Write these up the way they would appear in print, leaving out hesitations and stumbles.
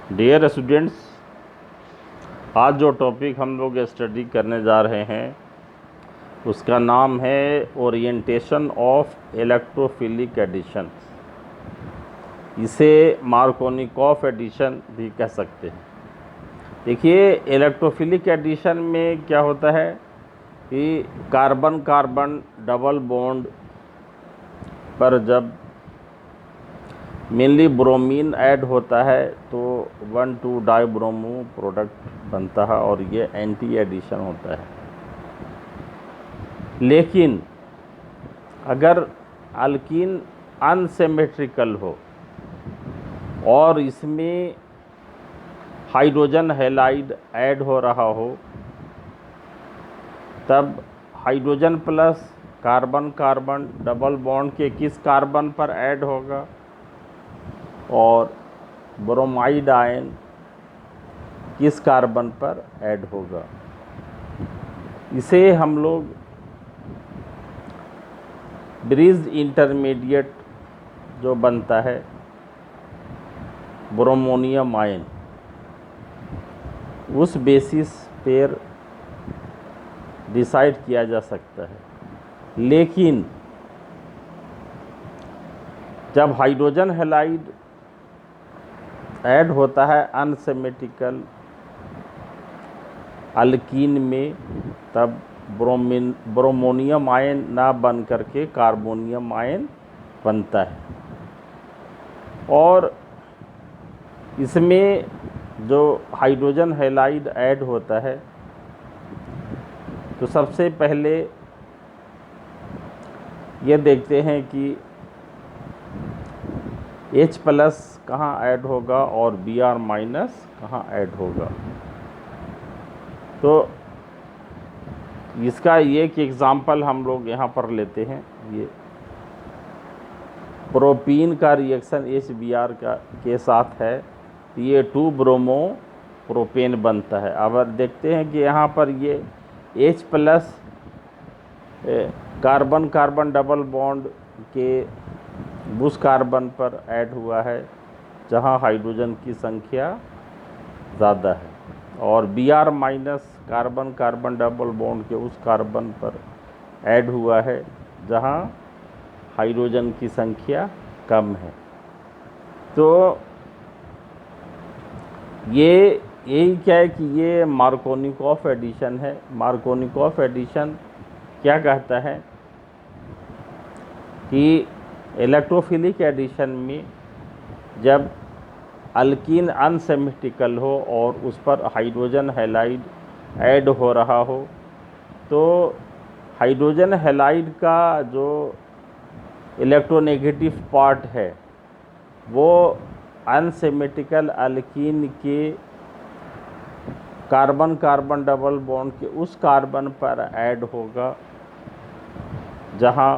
Dear students, आज जो topic हम लोग स्टडी करने जा रहे हैं उसका नाम है ओरिएंटेशन ऑफ इलेक्ट्रोफिलिक एडिशन। इसे मार्कोनिकॉफ एडिशन भी कह सकते हैं। देखिए, इलेक्ट्रोफिलिक एडिशन में क्या होता है कि कार्बन कार्बन डबल बॉन्ड पर जब मेनली ब्रोमीन ऐड होता है तो 1,2 डाइब्रोमो प्रोडक्ट बनता है और ये एंटी एडिशन होता है। लेकिन अगर अल्कीन अनसिमेट्रिकल हो और इसमें हाइड्रोजन हैलाइड ऐड हो रहा हो, तब hydrogen plus carbon carbon double bond के किस कार्बन पर ऐड होगा और ब्रोमाइड आयन किस कार्बन पर ऐड होगा। इसे हम लोग ब्रिज इंटरमीडिएट जो बनता है ब्रोमोनियम आयन, उस बेसिस पर डिसाइड किया जा सकता है। लेकिन जब हाइड्रोजन हैलाइड ऐड होता है अनसिमेट्रिकल अल्कीन में, तब ब्रोमोनियम आयन ना बन करके कार्बोनियम आयन बनता है। और इसमें जो हाइड्रोजन हैलाइड ऐड होता है तो सबसे पहले ये देखते हैं कि H प्लस कहाँ ऐड होगा और Br माइनस कहाँ ऐड होगा। तो इसका एक एग्ज़ाम्पल हम लोग यहाँ पर लेते हैं। ये प्रोपीन का रिएक्शन HBr के साथ है, ये 2 ब्रोमो प्रोपेन बनता है। अब देखते हैं कि यहाँ पर ये H plus carbon carbon double bond के उस कार्बन पर ऐड हुआ है जहाँ हाइड्रोजन की संख्या ज़्यादा है, और Br minus carbon carbon double bond के उस कार्बन पर ऐड हुआ है जहाँ हाइड्रोजन की संख्या कम है। तो यही क्या है कि ये मार्कोनिकॉफ एडिशन है। मार्कोनिकॉफ एडिशन क्या कहता है कि इलेक्ट्रोफिलिक एडिशन में जब अल्कीन अनसिमेट्रिकल हो और उस पर हाइड्रोजन हैलाइड ऐड हो रहा हो, तो हाइड्रोजन हैलाइड का जो इलेक्ट्रोनेगेटिव पार्ट है वो अनसिमेट्रिकल अल्कीन के कार्बन कार्बन डबल बॉन्ड के उस कार्बन पर ऐड होगा जहाँ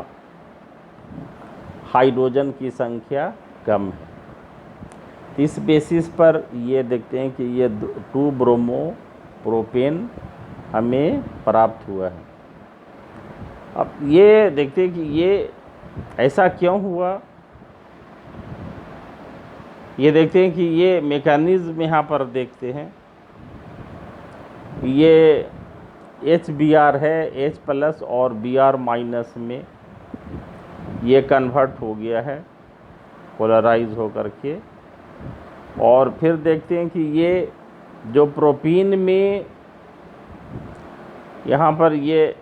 हाइड्रोजन की संख्या कम है। इस बेसिस पर ये देखते हैं कि ये 2 ब्रोमो प्रोपेन हमें प्राप्त हुआ है। अब ये देखते हैं कि ये ऐसा क्यों हुआ। ये देखते हैं कि ये मैकेनिज़्म यहाँ पर देखते हैं। ये HBr है, H प्लस और Br माइनस में ये कन्वर्ट हो गया है पोलराइज हो करके। और फिर देखते हैं कि ये जो प्रोपीन में यहाँ पर ये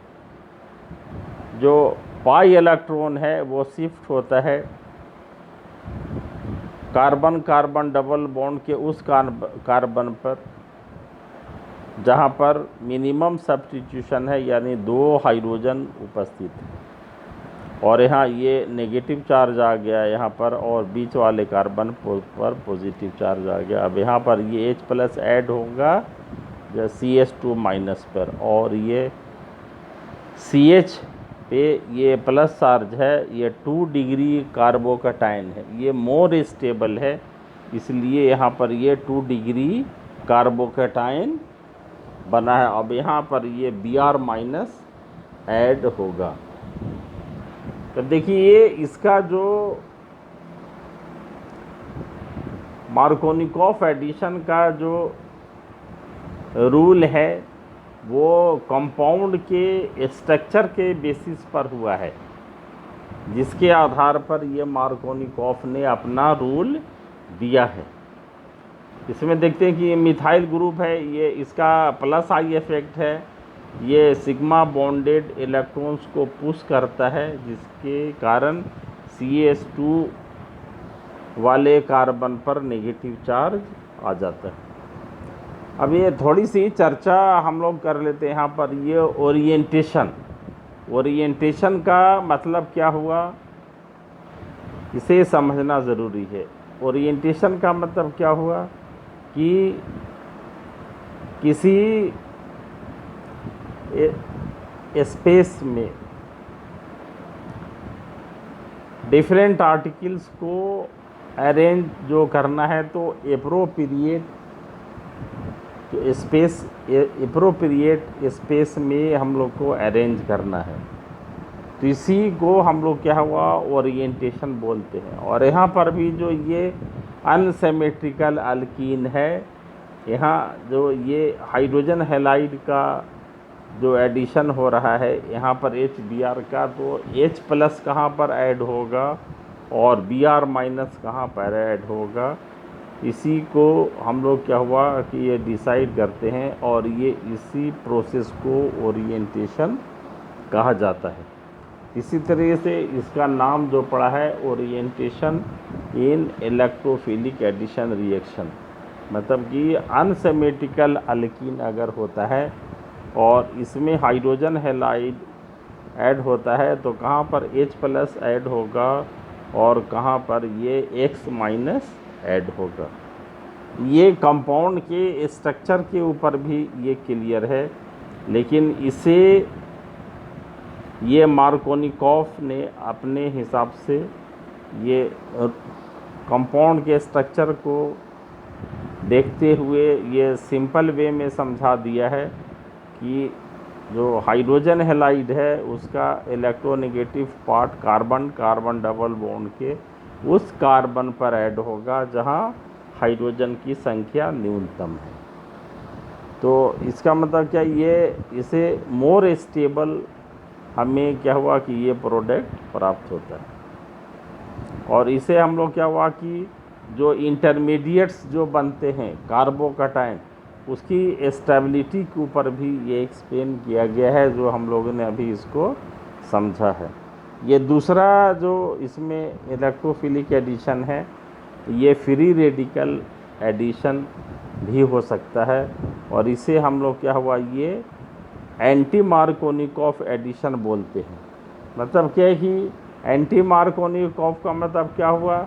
जो पाई इलेक्ट्रॉन है वो शिफ्ट होता है कार्बन कार्बन डबल बॉन्ड के उस कार्बन पर जहाँ पर मिनिमम सब्स्टिट्यूशन है, यानी 2 हाइड्रोजन उपस्थित है। और यहाँ ये नेगेटिव चार्ज आ गया यहाँ पर और बीच वाले कार्बन पर पॉजिटिव चार्ज आ गया। अब यहाँ पर ये H प्लस ऐड होगा जो CH2 माइनस पर, और ये CH पे ये प्लस चार्ज है, ये 2 डिग्री कार्बोकैटायन है, ये मोर स्टेबल है, इसलिए यहाँ पर ये 2 डिग्री कार्बोकैटायन बना है। अब यहाँ पर ये Br माइनस ऐड होगा। तो देखिए, ये इसका जो मार्कोनिकॉफ एडिशन का जो रूल है वो कंपाउंड के स्ट्रक्चर के बेसिस पर हुआ है, जिसके आधार पर ये मार्कोनिकॉफ ने अपना रूल दिया है। इसमें देखते हैं कि ये मिथाइल ग्रुप है, ये इसका प्लस आई इफेक्ट है, ये सिग्मा बॉन्डेड इलेक्ट्रॉन्स को पुश करता है, जिसके कारण CH2 वाले कार्बन पर नेगेटिव चार्ज आ जाता है। अब ये थोड़ी सी चर्चा हम लोग कर लेते हैं यहाँ पर। ये ओरिएंटेशन का मतलब क्या हुआ, इसे समझना ज़रूरी है। ओरिएंटेशन का मतलब क्या हुआ कि किसी स्पेस में डिफरेंट आर्टिकल्स को अरेंज जो करना है, तो एप्रोप्रिएट स्पेस में हम लोग को अरेंज करना है, तो इसी को हम लोग क्या हुआ ओरिएंटेशन बोलते हैं। और यहाँ पर भी जो ये अनसिमेट्रिकल अल्कीन है, यहाँ जो ये हाइड्रोजन हैलाइड का जो एडिशन हो रहा है यहाँ पर HBr का, तो H प्लस कहाँ पर ऐड होगा और Br माइनस कहाँ पर ऐड होगा, इसी को हम लोग क्या हुआ कि ये डिसाइड करते हैं, और ये इसी प्रोसेस को ओरिएंटेशन कहा जाता है। इसी तरीके से इसका नाम जो पड़ा है orientation in electrophilic addition reaction, मतलब कि अनसिमेट्रिकल अल्कीन अगर होता है और इसमें हाइड्रोजन हैलाइड ऐड होता है, तो कहाँ पर H प्लस ऐड होगा और कहाँ पर ये X माइनस ऐड होगा। ये कंपाउंड के स्ट्रक्चर के ऊपर भी ये क्लियर है, लेकिन इसे ये मार्कोनिकॉफ ने अपने हिसाब से ये कंपाउंड के स्ट्रक्चर को देखते हुए ये सिंपल वे में समझा दिया है कि जो हाइड्रोजन हैलाइड है उसका electronegative part carbon double bond के उस कार्बन पर ऐड होगा जहां हाइड्रोजन की संख्या न्यूनतम है। तो इसका मतलब क्या, ये इसे मोर स्टेबल हमें क्या हुआ कि ये प्रोडक्ट प्राप्त होता है। और इसे हम लोग क्या हुआ कि जो इंटरमीडिएट्स जो बनते हैं कार्बोकैटायन, उसकी स्टेबिलिटी के ऊपर भी ये एक्सप्लेन किया गया है, जो हम लोगों ने अभी इसको समझा है। ये दूसरा जो इसमें इलेक्ट्रोफिलिक एडिशन है, ये फ्री रेडिकल एडिशन भी हो सकता है, और इसे हम लोग क्या हुआ ये एंटी मार्कोनिकॉफ एडिशन बोलते हैं। मतलब क्या है कि एंटी मार्कोनिकॉफ का मतलब क्या हुआ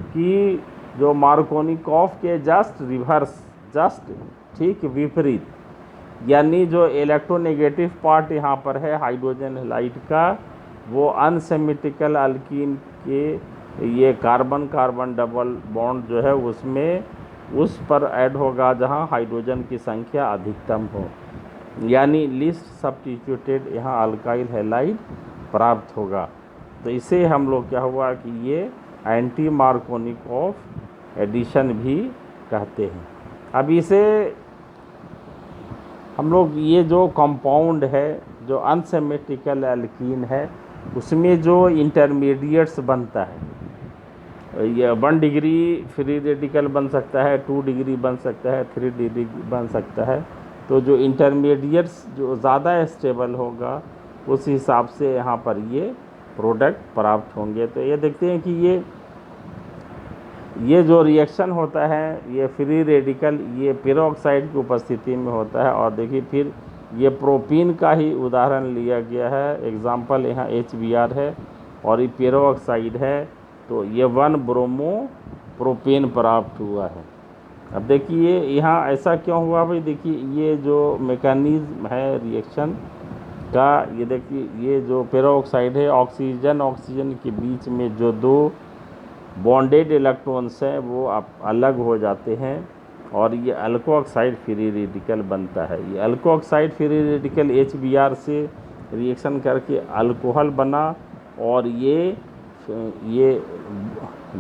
कि जो मार्कोनिकॉफ के जस्ट रिवर्स, जस्ट ठीक विपरीत, यानी जो इलेक्ट्रोनेगेटिव पार्ट यहाँ पर है हाइड्रोजन हैलाइड का, वो अनसिमेट्रिकल अल्कीन के ये कार्बन डबल बॉन्ड जो है उसमें उस पर ऐड होगा जहाँ हाइड्रोजन की संख्या अधिकतम हो, यानी लीस्ट सब्स्टिट्यूटेड यहाँ अल्काइल हैलाइड प्राप्त होगा। तो इसे हम लोग क्या हुआ कि ये एंटी मार्कोनिकॉफ एडिशन भी कहते हैं। अब इसे हम लोग ये जो कंपाउंड है जो अनसिमेट्रिकल एल्कीन है, उसमें जो इंटरमीडिएट्स बनता है, ये 1 डिग्री फ्री रेडिकल बन सकता है, 2 डिग्री बन सकता है, 3 डिग्री बन सकता है। तो जो इंटरमीडिएट्स जो ज़्यादा स्टेबल होगा उस हिसाब से यहाँ पर ये प्रोडक्ट प्राप्त होंगे। तो ये देखते हैं कि ये जो रिएक्शन होता है ये फ्री रेडिकल ये पेरोक्साइड की उपस्थिति में होता है। और देखिए फिर ये प्रोपीन का ही उदाहरण लिया गया है, एग्जाम्पल यहाँ HBr है और ये पेरोक्साइड है, तो ये 1 ब्रोमो प्रोपेन प्राप्त हुआ है। अब देखिए यहाँ ऐसा क्यों हुआ भाई, देखिए ये जो मैकेनिज्म है रिएक्शन का, ये देखिए ये जो पेरोक्साइड है ऑक्सीजन के बीच में जो 2 बॉन्डेड इलेक्ट्रॉन्स हैं वो अलग हो जाते हैं और ये अल्कोऑक्साइड फ्री रेडिकल बनता है। ये अल्कोऑक्साइड फ्री रेडिकल HBr से रिएक्शन करके अल्कोहल बना और ये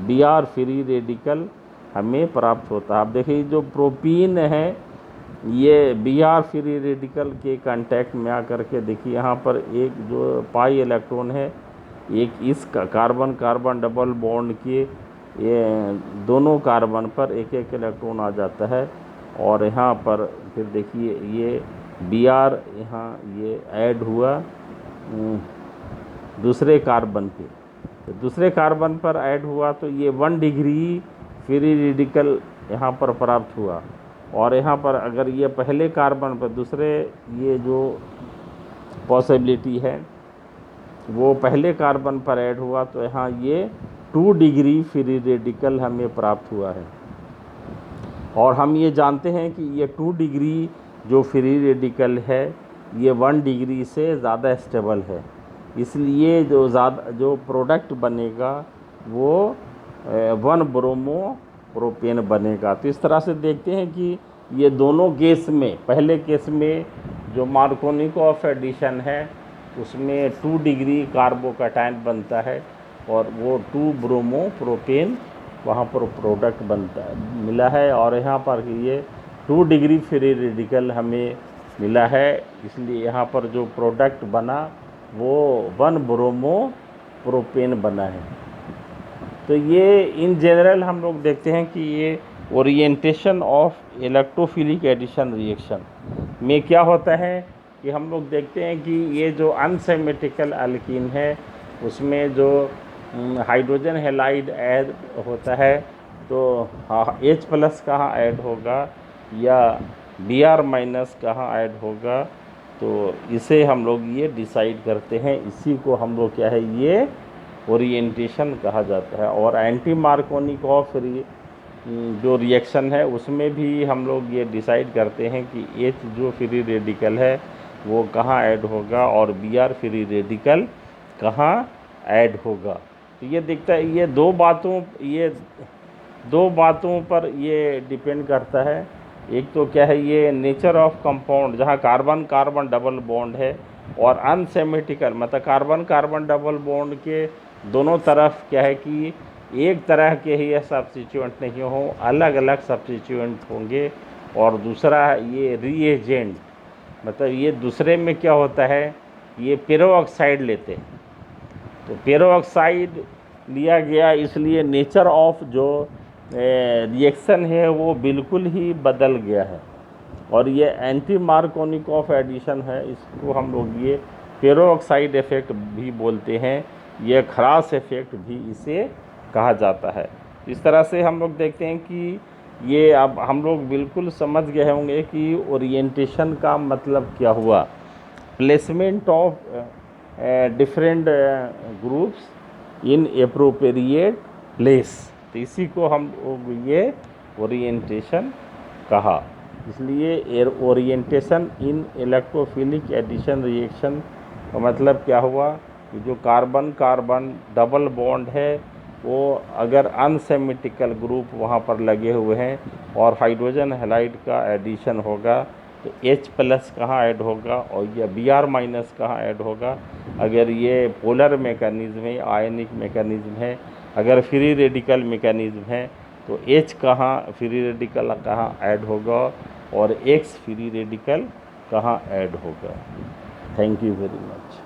Br फ्री रेडिकल हमें प्राप्त होता है। अब देखिए जो प्रोपीन है ये Br फ्री रेडिकल के कांटेक्ट में आकर के देखिए यहाँ पर एक जो पाई इलेक्ट्रॉन है, एक इस कार्बन कार्बन डबल बॉन्ड के ये दोनों कार्बन पर एक एक इलेक्ट्रॉन आ जाता है, और यहाँ पर फिर देखिए ये Br यहाँ ये ऐड हुआ दूसरे कार्बन पे, तो दूसरे कार्बन पर ऐड हुआ तो ये 1 डिग्री फ्री रेडिकल यहाँ पर प्राप्त हुआ। और यहाँ पर अगर ये पहले कार्बन पर दूसरे ये जो पॉसिबिलिटी है वो पहले कार्बन पर ऐड हुआ तो यहाँ ये 2 डिग्री फ्री रेडिकल हमें प्राप्त हुआ है। और हम ये जानते हैं कि ये 2 डिग्री जो फ्री रेडिकल है ये 1 डिग्री से ज़्यादा स्टेबल है, इसलिए जो प्रोडक्ट बनेगा वो 1 ब्रोमो प्रोपेन बनेगा। तो इस तरह से देखते हैं कि ये दोनों केस में, पहले केस में जो मार्कोनी ऑफ एडिशन है उसमें 2 डिग्री कार्बोकैटायन बनता है और वो 2 ब्रोमो प्रोपेन वहाँ पर प्रोडक्ट बनता है मिला है, और यहाँ पर ये 2 डिग्री फ्री रेडिकल हमें मिला है, इसलिए यहाँ पर जो प्रोडक्ट बना वो 1 ब्रोमो प्रोपेन बना है। तो ये इन जनरल हम लोग देखते हैं कि ये orientation of electrophilic addition reaction में क्या होता है कि हम लोग देखते हैं कि ये जो अनसिमेट्रिकल अल्कीन है उसमें जो हाइड्रोजन हैलाइड ऐड होता है तो H+ कहाँ ऐड होगा या Br- कहाँ ऐड होगा, तो इसे हम लोग ये डिसाइड करते हैं। इसी को हम लोग क्या है ये ओरिएंटेशन कहा जाता है। और एंटी मार्कोनिकॉफ जो रिएक्शन है उसमें भी हम लोग ये डिसाइड करते हैं कि H जो फ्री रेडिकल है वो कहाँ ऐड होगा और Br फ्री रेडिकल कहाँ ऐड होगा। तो ये दिखता है ये दो बातों पर ये डिपेंड करता है। एक तो क्या है ये नेचर ऑफ कंपाउंड जहाँ कार्बन कार्बन डबल बॉन्ड है, और अनसिमेट्रिकल मतलब कार्बन कार्बन डबल बॉन्ड के दोनों तरफ क्या है कि एक तरह के ही सब्स्टिट्यूएंट नहीं हो, अलग अलग सब्स्टिट्यूएंट होंगे। और दूसरा ये रीएजेंट मतलब ये दूसरे में क्या होता है ये पेरोक्साइड लेते हैं, तो पेरोक्साइड लिया गया इसलिए नेचर ऑफ जो रिएक्शन है वो बिल्कुल ही बदल गया है। और ये एंटी मार्कोनिकॉफ एडिशन है, इसको हम लोग ये पेरोक्साइड इफेक्ट भी बोलते हैं, ये खरास इफेक्ट भी इसे कहा जाता है। इस तरह से हम लोग देखते हैं कि ये अब हम लोग बिल्कुल समझ गए होंगे कि ओरिएंटेशन का मतलब क्या हुआ, placement of different groups in appropriate place, तो इसी को हम लोग ये ओरिएंटेशन कहा। इसलिए orientation in electrophilic addition reaction का मतलब क्या हुआ कि जो कार्बन कार्बन डबल बॉन्ड है वो अगर अनसिमेट्रिकल ग्रुप वहाँ पर लगे हुए हैं और हाइड्रोजन हैलाइड का एडिशन होगा तो H+ कहाँ ऐड होगा और यह Br- कहाँ ऐड होगा। अगर ये पोलर मैकेनिज्म है, आयनिक मैकेनिज्म है, अगर फ्री रेडिकल मैकेनिज्म है तो H कहाँ फ्री रेडिकल कहाँ ऐड होगा और X फ्री रेडिकल कहाँ ऐड होगा। Thank you very much.